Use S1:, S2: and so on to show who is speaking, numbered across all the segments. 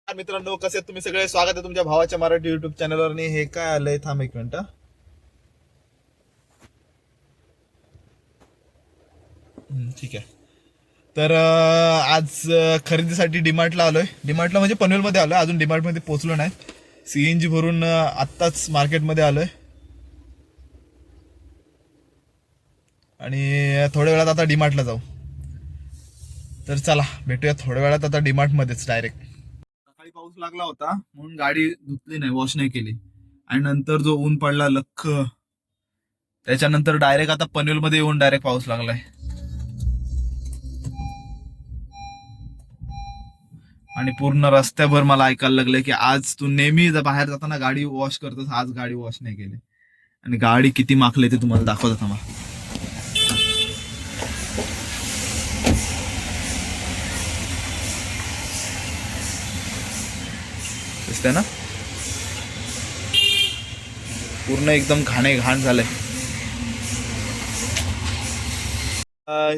S1: मित्रांनो, कसे आहेत तुम्ही सगळे? स्वागत आहे तुमच्या भावाच्या मराठी युट्यूब चॅनलवर. आणि हे काय आलंय, थांब एक मिनिट. ठीक आहे. तर आज खरेदीसाठी डीमार्टला आलोय. डीमार्टला म्हणजे पनवेलमध्ये आलोय, अजून डीमार्टमध्ये पोहोचलो नाही. सीएनजी भरून आत्ताच मार्केटमध्ये आलोय आणि थोड्या वेळात आता डीमार्टला जाऊ. तर चला भेटूया थोड्या वेळात आता डीमार्टमध्येच डायरेक्ट. सकाळी पाऊस लागला होता म्हणून गाडी धुतली नाही, वॉश नाही केली. आणि नंतर जो ऊन पडला लख, त्याच्यानंतर डायरेक्ट आता पनवेलमध्ये येऊन डायरेक्ट पाऊस लागलाय. आणि पूर्ण रस्त्याभर मला ऐकायला लागलंय की आज तू नेहमी बाहेर जाताना गाडी वॉश करतोस, आज गाडी वॉश नाही केली. आणि गाडी किती माखले ते तुम्हाला दाखवत होता. दिसतंय ना, पूर्ण एकदम घाण झालंय.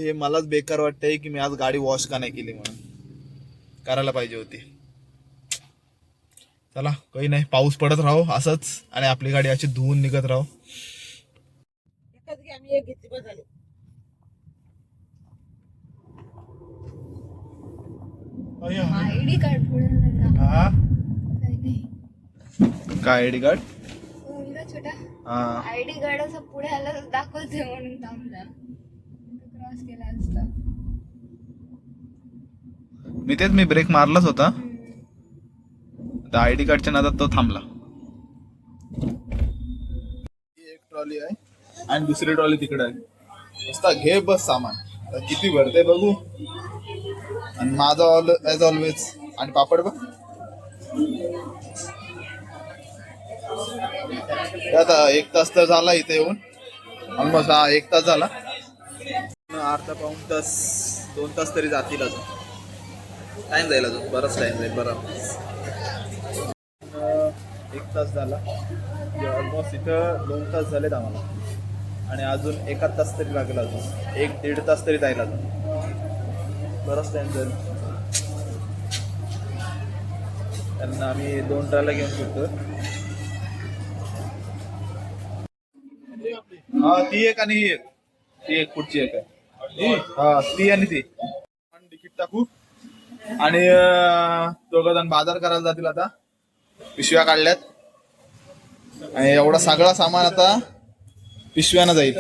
S1: हे मलाच बेकार वाटतंय की मी आज गाडी वॉश का नाही केली, म्हणून करायला पाहिजे होती. चला काही नाही, पाऊस पडत राहो असंच आणि आपली गाडी अशी धुवून निघत राहो.
S2: आयडी कार्ड
S1: काय आयडी कार्ड?
S2: मुलगा छोटा
S1: हा,
S2: आयडी कार्ड असं पुढे आला दाखवते म्हणून थांबला. क्रॉस केला असता.
S1: मी ब्रेक मारलाच होता, आयडी कार्डच्या नादात तो थांबला. ही एक ट्रॉली आहे आणि दुसरी ट्रॉली तिकडे आहे. नुसता घे बस सामान, आता किती भरते बघू. आणि माझा ॲज ऑलवेज. आणि पापड बघ, आता 1 तास तर झाला इथे येऊन, ऑलमोस्ट. 1 तास झाला. अर्धा पाऊण तास 2 तास तरी जातील अजून. टाइम जाईल अजून, बराच टाइम जाईल. बरं 1 तास झाला, ऑलमोस्ट इथं 2 तास झालेत आम्हाला. आणि अजून 1 तास तरी लागेल, अजून 1-1.5 तास तरी जाईल अजून. बराच टाइम जाईल. त्यांना आम्ही 2 ट्रायला घेऊन फिरतो. हा, ती एक आणि ही एक. ती एक पुढची एक आहे. हा, ती आणि ती. तिकीट टाकू आणि दोघं जण बाजार करायला जातील. आता पिशव्या काढल्यात आणि एवढा सगळा सामान आता पिशव्यानं जाईल.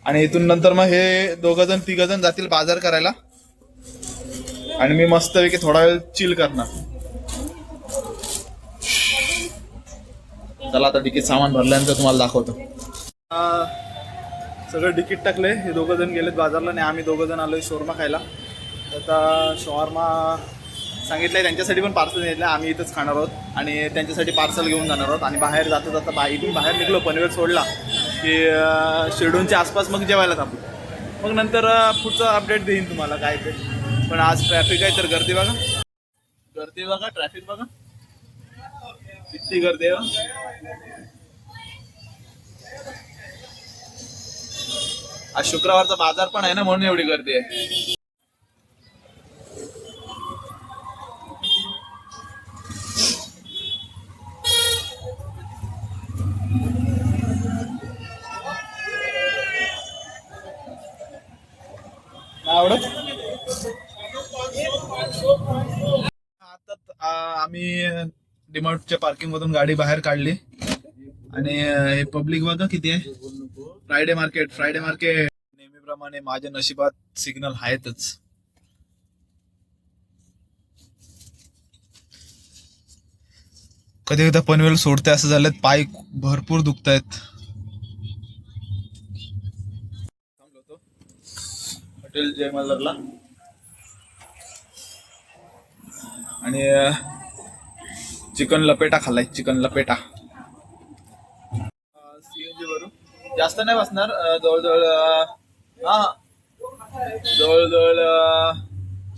S1: आणि इथून नंतर मग हे तिघ जण जातील बाजार करायला आणि मी मस्तपैकी थोडा वेळ चिल करणार. चला आता तिकीट सामान भरल्यानंतर तुम्हाला दाखवतो. सगळं तिकीट टाकले. हे दोघं जण गेलेत बाजारला आणि आम्ही दोघं जण आलोय शोरमा खायला. आता शॉर्मा सांगितलंय, त्यांच्यासाठी पण पार्सल घेतलं. आम्ही इथंच खाणार आहोत आणि त्यांच्यासाठी पार्सल घेऊन जाणार आहोत. आणि बाहेर जाता इथून बाहेर निघलो, पनवेल सोडला की शिर्डोनच्या आसपास मग जेवायला थांबू. मग नंतर पुढचं अपडेट देईन तुम्हाला काय ते. पण आज ट्रॅफिक आहे, तर गर्दी बघा, ट्रॅफिक बघा किती गर्दी आहे. आज शुक्रवारचा बाजार पण आहे ना, म्हणून एवढी गर्दी आहे. आवडत. आता आम्ही डीमार्टच्या पार्किंग मधून गाडी बाहेर काढली आणि हे पब्लिक बघा किती आहे. फ्रायडे मार्केट नेहमीप्रमाणे माझ्या नशिबात सिग्नल आहेतच. कधी कधी पनवेल सोडते असं झालं, पाय भरपूर दुखतायत. हॉटेल जयमल्लरला आणि चिकन लपेटा खाल्लाय. चिकन लपेटा सीएनजी वरून जास्त नाही बसणार, जवळजवळ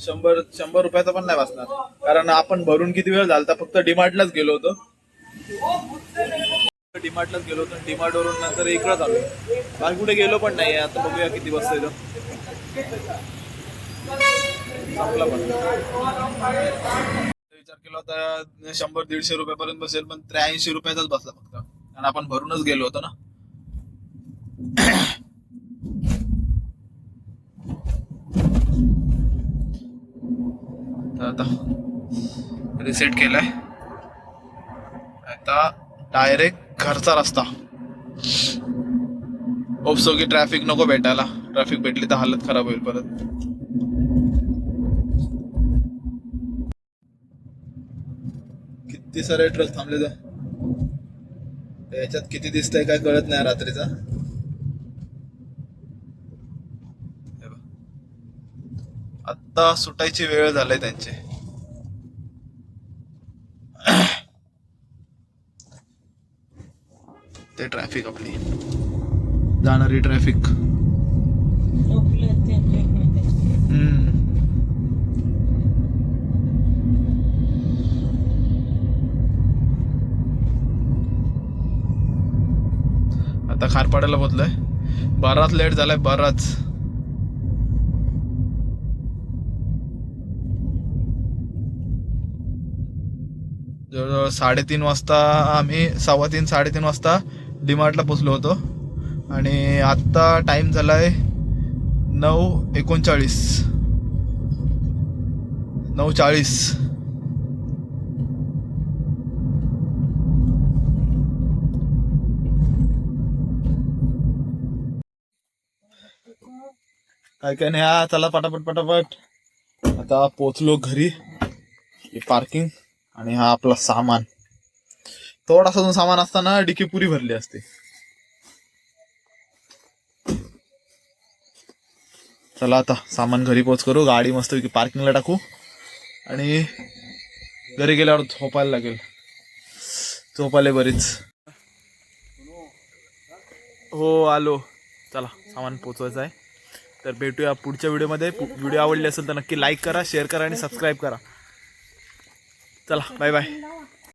S1: 100 रुपयाचा पण नाही बसणार. कारण आपण भरून किती वेळ झाला, फक्त डीमार्टलाच गेलो होतो. डीमार्ट वरून नंतर इकडं चालू, बाकी कुठे गेलो पण नाही. आता बघूया किती बसतोय तो. संपला पण. विचार केला होता 100-150 रुपयापर्यंत बसेल, पण 83 रुपयाचाच बसला फक्त, कारण आपण भरूनच गेलो होतो ना. तर आता रिसेट केलाय, आता डायरेक्ट घरचा रस्ता. होपसो की ट्रॅफिक नको भेटायला, ट्रॅफिक भेटली तर हालत खराब होईल परत. किती सारे ट्रक थांबले तर याच्यात किती दिसतंय काय कळत नाही रात्रीचा. हे बघ. आत्ता सुटायची वेळ झालाय त्यांची. ते ट्रॅफिक आपली जाणारी ट्रॅफिक. आता खारपाड्याला पोहोचलोय. बराच लेट झालाय, बराच. जवळजवळ 3:30 वाजता आम्ही 3:15-3:30 वाजता डीमार्टला पोचलो होतो आणि आत्ता टाइम झालाय 9:39. 9:40. काय नाही. हा चला पटापट पटापट. आता पोचलो घरी. पार्किंग आणि हा आपला सामान. थोडासा सामान असताना डिकी पुरी भरली असते. चला आता सामान घरी पोच करू, गाडी मस्तपैकी पार्किंगला टाकू आणि घरी गेल्यावर झोपायला लागेल. झोपायला बरीच. हो आलो. चला सामान पोचवायचं आहे. तर भेटूया पुढच्या व्हिडिओमध्ये. व्हिडिओ आवडली असेल तर नक्की लाईक करा, शेअर करा आणि सबस्क्राईब करा. चला बाय बाय.